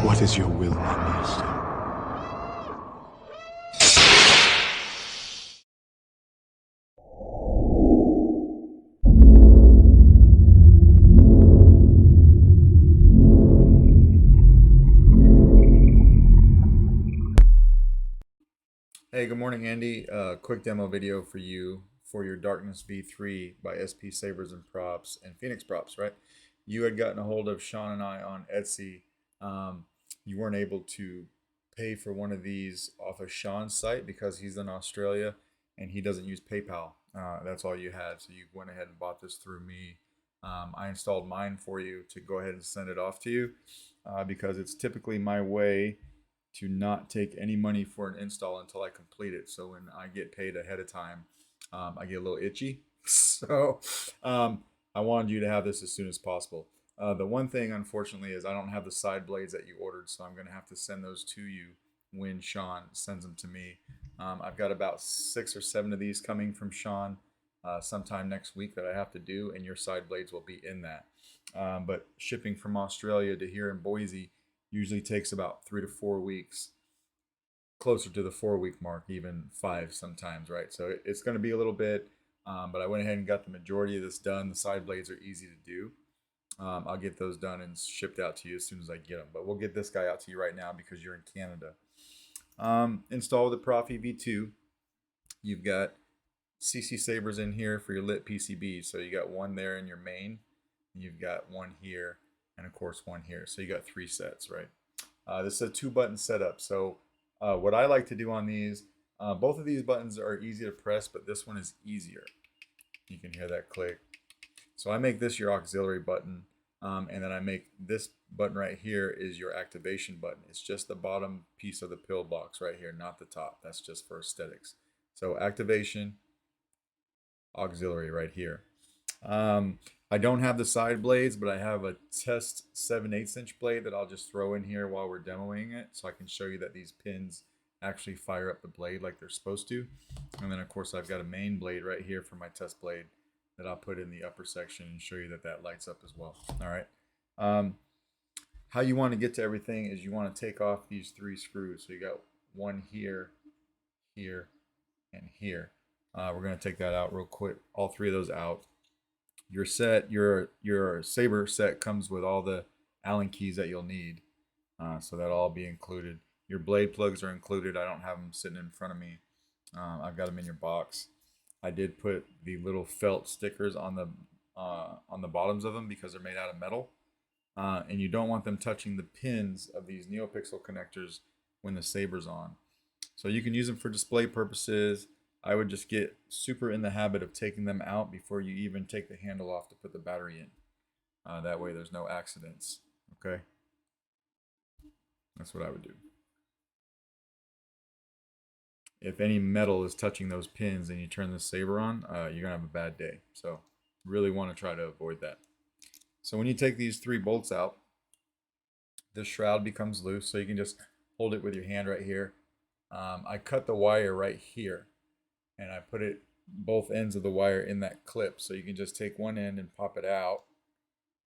What is your will, my master? Hey, good morning, Andy. Quick demo video for you for your Darkness V3 by SP Sabers and Props and Phoenix Props, right? You had gotten a hold of Sean and I on Etsy. Um, you weren't able to pay for one of these off of Sean's site because he's in Australia and he doesn't use PayPal. That's all you had. So you went ahead and bought this through me. I installed mine for you to go ahead and send it off to you because it's typically my way to not take any money for an install until I complete it. So when I get paid ahead of time, I get a little itchy. So I wanted you to have this as soon as possible. The one thing, unfortunately, is I don't have the side blades that you ordered, so I'm going to have to send those to you when Sean sends them to me. I've got about 6 or 7 of these coming from Sean sometime next week that I have to do, and your side blades will be in that. But shipping from Australia to here in Boise usually takes about 3 to 4 weeks, closer to the 4 week mark, even 5 sometimes, right? So it's going to be a little bit, but I went ahead and got the majority of this done. The side blades are easy to do. I'll get those done and shipped out to you as soon as I get them. But we'll get this guy out to you right now because you're in Canada. Install the Proffie V2. You've got CC Sabers in here for your lit PCB. So you got one there in your main. You've got one here, and of course one here. So you got 3 sets, right? This is a 2-button setup. So what I like to do on these, both of these buttons are easy to press, but this one is easier. You can hear that click. So I make this your auxiliary button, and then I make this button right here is your activation button. It's just the bottom piece of the pill box right here, not the top. That's just for aesthetics. So activation, auxiliary right here. I don't have the side blades, but I have a test 7/8 inch blade that I'll just throw in here while we're demoing it, so I can show you that these pins actually fire up the blade like they're supposed to. And then of course I've got a main blade right here for my test blade that I'll put in the upper section and show you that that lights up as well. All right. How you want to get to everything is you want to take off these 3 screws. So you got one here, here, and here. We're going to take that out real quick. All 3 of those out. Your set, your Saber set comes with all the Allen keys that you'll need. So that'll all be included. Your blade plugs are included. I don't have them sitting in front of me. I've got them in your box. I did put the little felt stickers on the bottoms of them because they're made out of metal. And you don't want them touching the pins of these NeoPixel connectors when the Saber's on. So you can use them for display purposes. I would just get super in the habit of taking them out before you even take the handle off to put the battery in. That way there's no accidents. Okay? That's what I would do. If any metal is touching those pins and you turn the Saber on, you're going to have a bad day. So really want to try to avoid that. So when you take these 3 bolts out, this shroud becomes loose, so you can just hold it with your hand right here. I cut the wire right here, and I put it both ends of the wire in that clip, so you can just take one end and pop it out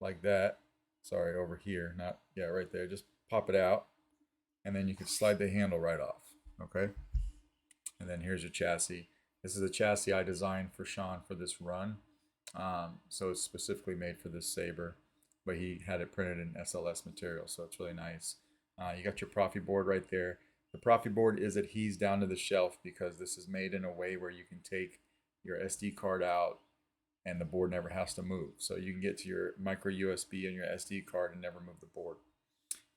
like that. Sorry, over here, not, yeah, right there. Just pop it out, and then you can slide the handle right off, okay? And then here's your chassis. This is a chassis I designed for Sean for this run. So it's specifically made for this Saber, but he had it printed in SLS material, so it's really nice. You got your Proffie board right there. The Proffie board is adhesed down to the shelf because this is made in a way where you can take your SD card out and the board never has to move. So you can get to your micro USB and your SD card and never move the board.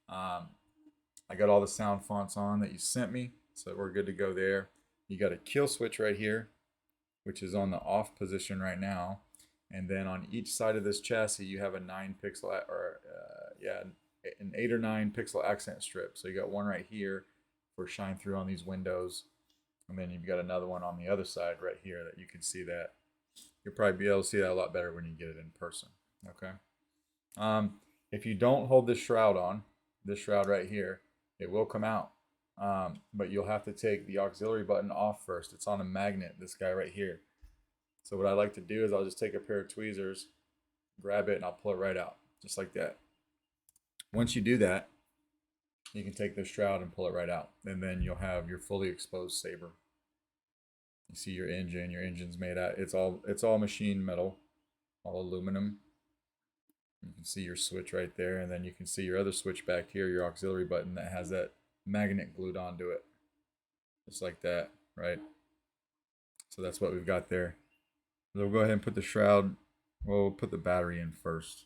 I got all the sound fonts on that you sent me, so we're good to go there. You got a kill switch right here, which is on the off position right now. And then on each side of this chassis, you have a 9 pixel, an 8 or 9 pixel accent strip. So you got one right here for shine through on these windows. And then you've got another one on the other side right here that you can see that. You'll probably be able to see that a lot better when you get it in person. Okay. If you don't hold this shroud on, this shroud right here, it will come out. But you'll have to take the auxiliary button off first. It's on a magnet, this guy right here. So what I like to do is I'll just take a pair of tweezers, grab it, and I'll pull it right out, just like that. Once you do that, you can take the shroud and pull it right out, and then you'll have your fully exposed saber. You see your engine. Your engine's made out. It's all machine metal, all aluminum. You can see your switch right there, and then you can see your other switch back here, your auxiliary button that has that magnet glued onto it, just like that, right? So that's what we've got there. So we'll go ahead and put the shroud. Well, we'll put the battery in first.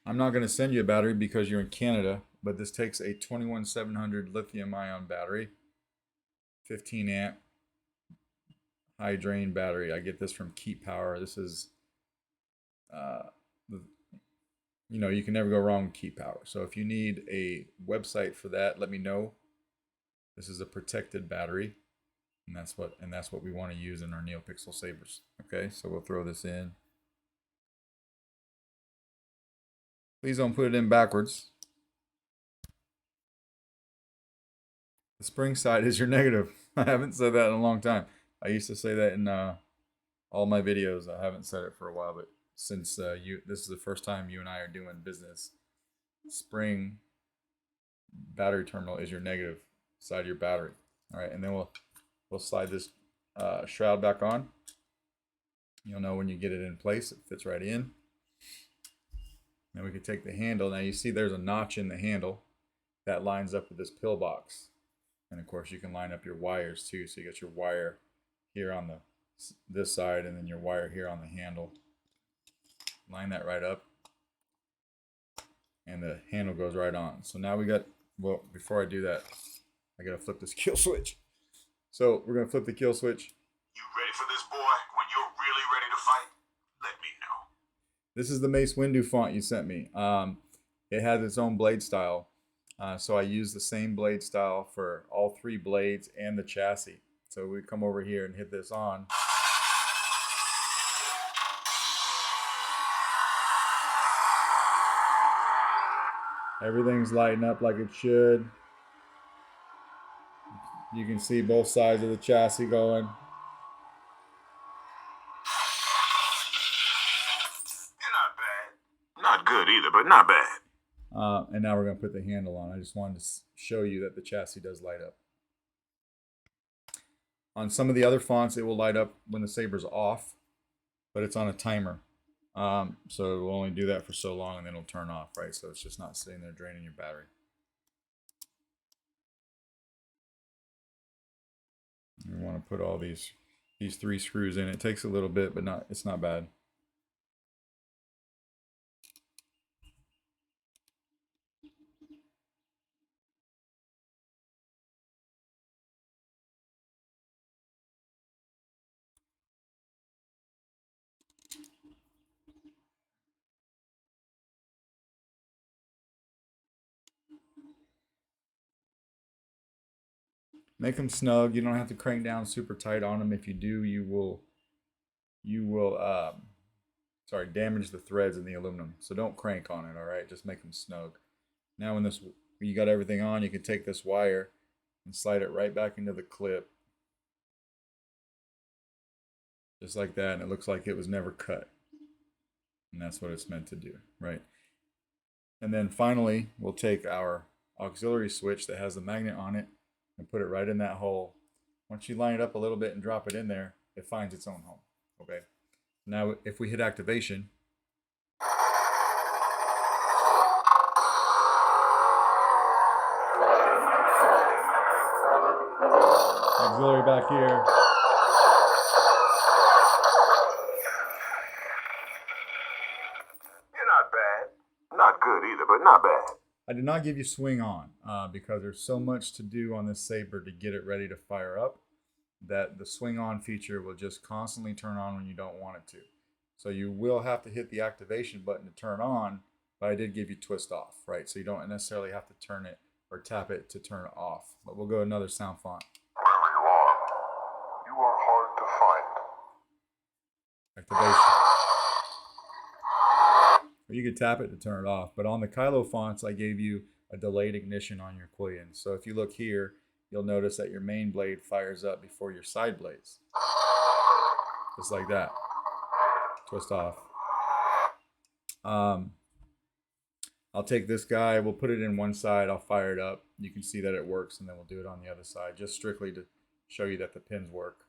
I'm not going to send you a battery because you're in Canada, but this takes a 21700 lithium ion battery, 15 amp high drain battery. I get this from Keep Power. This is, you know, you can never go wrong with Keep Power. So if you need a website for that, let me know. This is a protected battery, and that's what we want to use in our NeoPixel sabers. Okay, so we'll throw this in. Please don't put it in backwards. The spring side is your negative. I haven't said that in a long time. I used to say that in all my videos. I haven't said it for a while, but since this is the first time you and I are doing business, spring battery terminal is your negative side of your battery. All right, and then we'll slide this shroud back on. You'll know when you get it in place, it fits right in. Then we can take the handle. Now you see there's a notch in the handle that lines up with this pillbox. And of course you can line up your wires too. So you got your wire here on this side, and then your wire here on the handle. Line that right up, and the handle goes right on. So now we got, well, before I do that, I gotta flip this kill switch. So we're gonna flip the kill switch. You ready for this, boy? When you're really ready to fight, let me know. This is the Mace Windu font you sent me. It has its own blade style. So I use the same blade style for all three blades and the chassis. So we come over here and hit this on. Everything's lighting up like it should. You can see both sides of the chassis going. You're not bad. Not good either, but not bad. And now we're going to put the handle on. I just wanted to show you that the chassis does light up. On some of the other fonts, it will light up when the saber's off, but it's on a timer. So it will only do that for so long, and then it'll turn off, right? So it's just not sitting there draining your battery. You want to put all these three screws in. It takes a little bit, but it's not bad. Make them snug. You don't have to crank down super tight on them. If you do, you will damage the threads in the aluminum. So don't crank on it, all right? Just make them snug. Now when you got everything on, you can take this wire and slide it right back into the clip. Just like that, and it looks like it was never cut. And that's what it's meant to do, right? And then finally, we'll take our auxiliary switch that has the magnet on it and put it right in that hole. Once you line it up a little bit and drop it in there, it finds its own home, okay? Now, if we hit activation, auxiliary back here. You're not bad. Not good either, but not bad. I did not give you swing on because there's so much to do on this saber to get it ready to fire up that the swing on feature will just constantly turn on when you don't want it to. So you will have to hit the activation button to turn on, but I did give you twist off, right? So you don't necessarily have to turn it or tap it to turn it off. But we'll go another sound font. Wherever you are hard to find. Activation. Or you could tap it to turn it off. But on the Kylo fonts, I gave you a delayed ignition on your Quillian. So if you look here, you'll notice that your main blade fires up before your side blades. Just like that. Twist off. I'll take this guy, we'll put it in one side, I'll fire it up. You can see that it works, and then we'll do it on the other side, just strictly to show you that the pins work.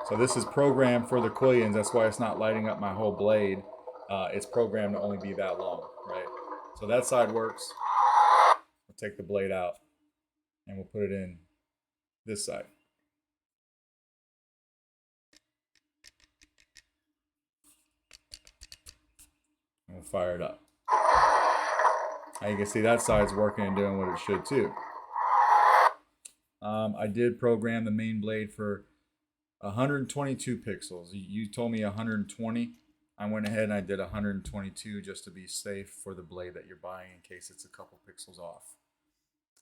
So this is programmed for the quillions, that's why it's not lighting up my whole blade. It's programmed to only be that long, right? So that side works. We'll take the blade out, and we'll put it in this side. And we'll fire it up. Now you can see that side's working and doing what it should too. I did program the main blade for 122 pixels. You told me 120. I went ahead and I did 122 just to be safe for the blade that you're buying in case it's a couple pixels off.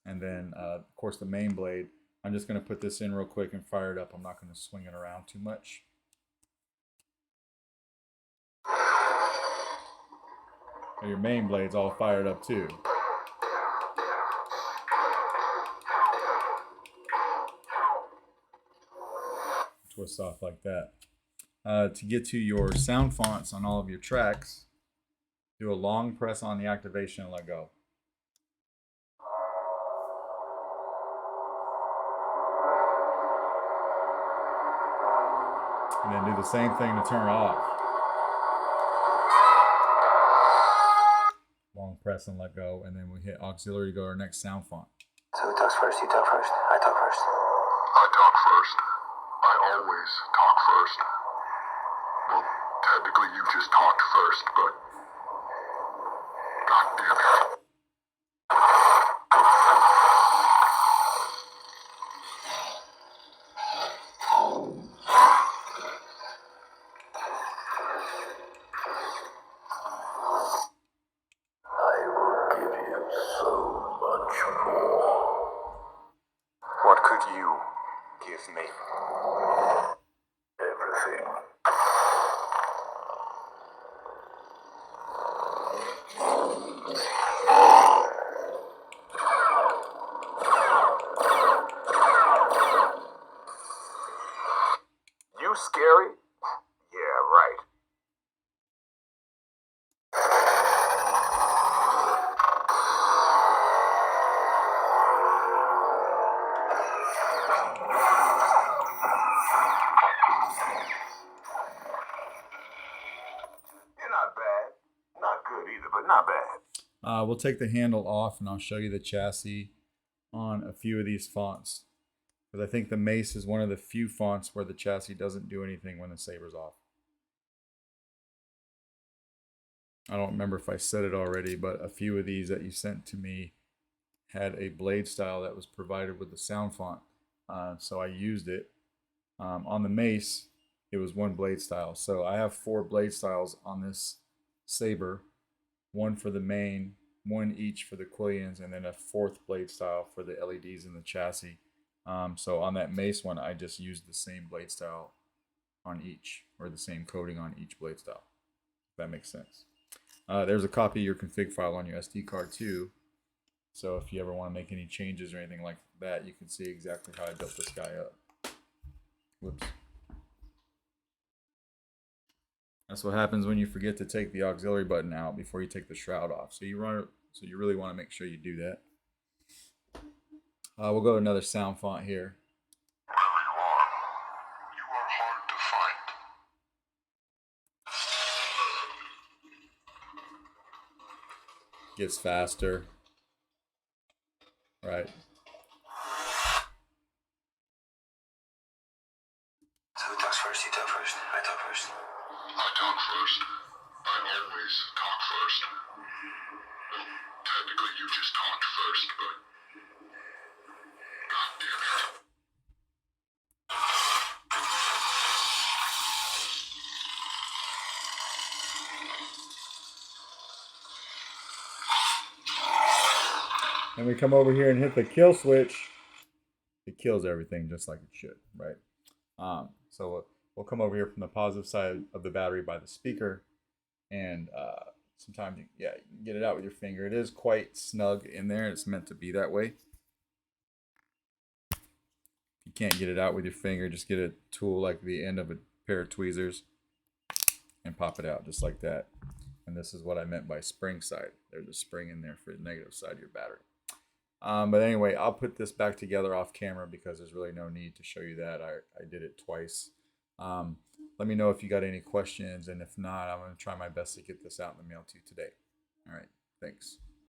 And then, of course, the main blade, I'm just going to put this in real quick and fire it up. I'm not going to swing it around too much. And your main blade's all fired up too. Twist off like that. To get to your sound fonts on all of your tracks, do a long press on the activation and let go. And then do the same thing to turn it off. Long press and let go, and then we hit auxiliary to go to our next sound font. So who talks first? You talk first? I talk first. I talk first. I always talk first. Well, technically you just talked first, but... God damn it. I will give you so much more. What could you give me? Everything. You scary? Yeah, right. You're not bad. Not good either, but not bad. We'll take the handle off, and I'll show you the chassis on a few of these fonts. Because I think the Mace is one of the few fonts where the chassis doesn't do anything when the Saber's off. I don't remember if I said it already, but a few of these that you sent to me had a blade style that was provided with the sound font. So I used it. On the Mace, it was one blade style. So I have 4 blade styles on this Saber. One for the main, one each for the quillions, and then a 4th blade style for the LEDs in the chassis. So on that Mace one, I just used the same blade style on each, or the same coating on each blade style. If that makes sense. There's a copy of your config file on your SD card too. So if you ever want to make any changes or anything like that, you can see exactly how I built this guy up. Whoops. That's what happens when you forget to take the auxiliary button out before you take the shroud off. So you really want to make sure you do that. We'll go to another sound font here. Wherever you are hard to find. Gets faster. Right. So who talks first? You talk first. I talk first. I talk first. I always talk first. Well, technically you just talked first, but... God damn it. And we come over here and hit the kill switch. It kills everything just like it should, right? So we'll come over here from the positive side of the battery by the speaker, and sometimes you can get it out with your finger. It is quite snug in there. It's meant to be that way. If you can't get it out with your finger, just get a tool like the end of a pair of tweezers and pop it out just like that. And this is what I meant by spring side. There's a spring in there for the negative side of your battery. But anyway, I'll put this back together off camera because there's really no need to show you that. I did it twice. Let me know if you got any questions, and if not, I'm going to try my best to get this out in the mail to you today. All right, thanks.